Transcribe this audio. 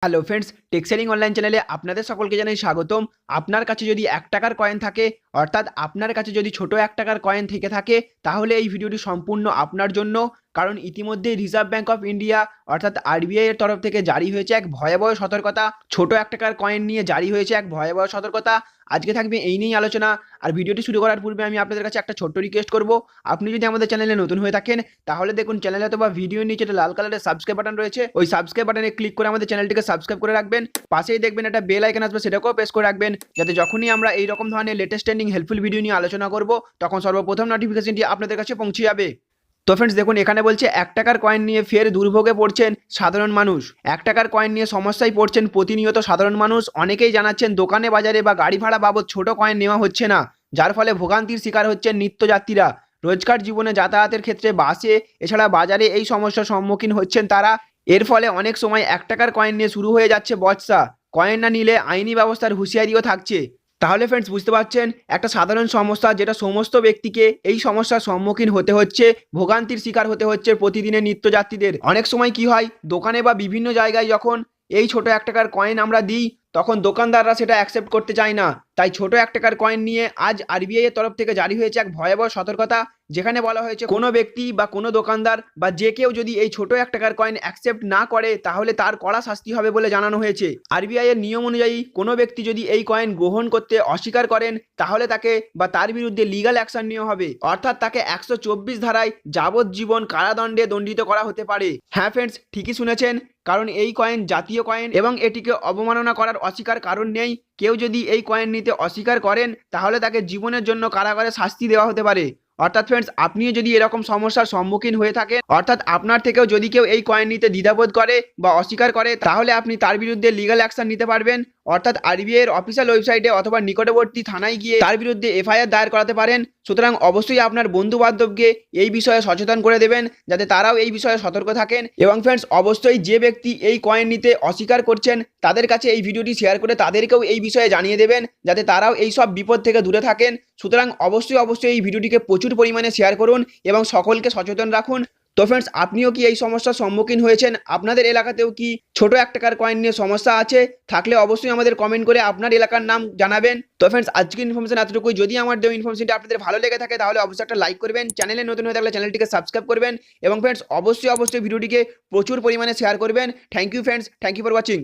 Hello friends, টেক্সেলিং online চ্যানেলে আপনাদের সকলকে জানাই স্বাগতম। আপনার কাছে যদি 1 টাকার কয়েন থাকে, অর্থাৎ আপনার কাছে যদি ছোট 1 টাকার কয়েন থেকে থাকে, তাহলে এই ভিডিওটি সম্পূর্ণ আপনার জন্য। কারণ ইতিমধ্যেই রিজার্ভ ব্যাঙ্ক অফ ইন্ডিয়া অর্থাৎ আরবিআই এর তরফ থেকে জারি হয়েছে এক ভয়াবহ সতর্কতা। ছোট 1 টাকার কয়েন নিয়ে জারি হয়েছে এক ভয়াবহ সতর্কতা। আজকে থাকবে এই নিয়েই আলোচনা। আর ভিডিওটি শুরু করার পূর্বে আমি আপনাদের কাছে একটা ছোট্ট রিকোয়েস্ট করব, আপনি যদি আমাদের চ্যানেলে নতুন হয়ে থাকেন তাহলে দেখুন চ্যানেলে অথবা ভিডিওর নিচে একটা লাল কালারের সাবস্ক্রাইব বাটন রয়েছে, ওই সাবস্ক্রাইব বাটনে ক্লিক করে আমাদের চ্যানেলটিকে সাবস্ক্রাইব করে রাখবেন। পাশেই দেখবেন একটা বেল আইকন আসবে, সেটাকেও প্রেস করে রাখবেন, যাতে যখনই আমরা এই রকম ধরনের লেটেস্ট ট্রেন্ডিং হেল্পফুল ভিডিও নিয়ে আলোচনা করব তখন সর্বপ্রথম নোটিফিকেশনটি আপনাদের কাছে পৌঁছে যাবে। তো ফ্রেন্ডস দেখুন, এখানে বলছে 1 টাকার কয়েন নিয়ে ফের দুর্ভোগে পড়ছেন সাধারণ মানুষ। 1 টাকার কয়েন নিয়ে সমস্যায় পড়ছেন প্রতিনিয়ত সাধারণ মানুষ। অনেকেই জানাচ্ছেন দোকানে বাজারে বা গাড়ি ভাড়া বাবদ ছোট কয়েন নেওয়া হচ্ছে না, যার ফলে ভোগান্তির শিকার হচ্ছেন নিত্যযাত্রীরা। রোজকার জীবনে যাতায়াতের ক্ষেত্রে বাসে এছাড়া বাজারে এই সমস্যার সম্মুখীন হচ্ছেন তারা। এর ফলে অনেক সময় 1 টাকার কয়েন নিয়ে শুরু হয়ে যাচ্ছে বচসা। কয়েন না নিলে আইনি ব্যবস্থার হুঁশিয়ারিও থাকছে। তাহলে ফ্রেন্ডস বুঝতে পারছেন, একটা সাধারণ সমস্যা যেটা সমস্ত ব্যক্তিকে এই সমস্যার সম্মুখীন হতে হচ্ছে, ভোগান্তির শিকার হতে হচ্ছে প্রতিদিনের নিত্যযাত্রীদের। অনেক সময় কি হয়, দোকানে বা বিভিন্ন জায়গায় যখন এই ছোট 1 টাকার কয়েন আমরা দিই তখন দোকানদাররা সেটা অ্যাকসেপ্ট করতে চায় না। তাই ছোট 1 টাকার কয়েন নিয়ে আজ আরবিআই এর তরফ থেকে জারি হয়েছে এক ভয়াবহ সতর্কতা, যেখানে বলা হয়েছে কোনো ব্যক্তি বা কোনো দোকানদার বা যে কেউ যদি এই ছোট 1 টাকার কয়েন অ্যাকসেপ্ট না করে তাহলে তার কড়া শাস্তি হবে বলে জানানো হয়েছে। আরবিআই এর নিয়ম অনুযায়ী কোনো ব্যক্তি যদি এই কয়েন গ্রহণ করতে অস্বীকার করেন তাহলে তাকে বা তার বিরুদ্ধে লিগাল অ্যাকশন নেওয়া হবে, অর্থাৎ তাকে 124 ধারায় যাবজ্জীবন কারাদণ্ডে দণ্ডিত করা হতে পারে। হ্যাঁ ফ্রেন্ডস, ঠিকই শুনেছেন, কারণ এই কয়েন জাতীয় কয়েন এবং এটিকে অবমাননা করার অস্বীকার কারণ নেই। কেউ যদি এই কয়েন নিতে অস্বীকার করেন তাহলে তাকে জীবনের জন্য কারাগারে শাস্তি দেওয়া হতে পারে। অর্থাৎ ফ্রেন্ডস, আপনিও যদি এরকম সমস্যার সম্মুখীন হয়ে থাকেন, অর্থাৎ আপনার থেকেও যদি কেউ এই কয়েন নিতে দ্বিধাবোধ করে বা অস্বীকার করে, তাহলে আপনি তার বিরুদ্ধে লিগাল অ্যাকশন নিতে পারবেন। অর্থাৎ আরবিআই এর অফিসিয়াল ওয়েবসাইটে অথবা নিকটবর্তী থানায় গিয়ে তার বিরুদ্ধে এফআইআর দায়ের করাতে পারেন। সুতরাং অবশ্যই আপনার বন্ধু বান্ধবকে এই বিষয়ে সচেতন করে দেবেন, যাতে তারাও এই বিষয়ে সতর্ক থাকেন। এবং ফ্রেন্ডস, অবশ্যই যে ব্যক্তি এই কয়েন নিতে অস্বীকার করছেন তাদের কাছে এই ভিডিওটি শেয়ার করে তাদেরকেও এই বিষয়ে জানিয়ে দেবেন, যাতে তারাও এই সব বিপদ থেকে দূরে থাকেন। সুতরাং অবশ্যই এই ভিডিওটিকে প্রচুর পরিমাণে শেয়ার করুন এবং সকলকে সচেতন রাখুন। তো ফ্রেন্ডস, আপনিও কি এই সমস্যার সম্মুখীন হয়েছেন? আপনাদের এলাকাতেও কি ছোট 1 টাকার কয়েন নিয়ে সমস্যা আছে? থাকলে অবশ্যই আমাদের কমেন্ট করে আপনার এলাকার নাম জানাবেন। তো ফ্রেন্ডস, আজকের ইনফরমেশন এতটুকুই। যদি আমার দেওয়া ইনফরমেশনটি আপনাদের ভালো লেগে থাকে তাহলে অবশ্যই একটা লাইক করবেন, চ্যানেলে নতুন হয়ে থাকলে চ্যানেলটিকে সাবস্ক্রাইব করবেন এবং ফ্রেন্ডস অবশ্যই ভিডিওটিকে প্রচুর পরিমাণে শেয়ার করবেন। Thank you friends, thank you for watching.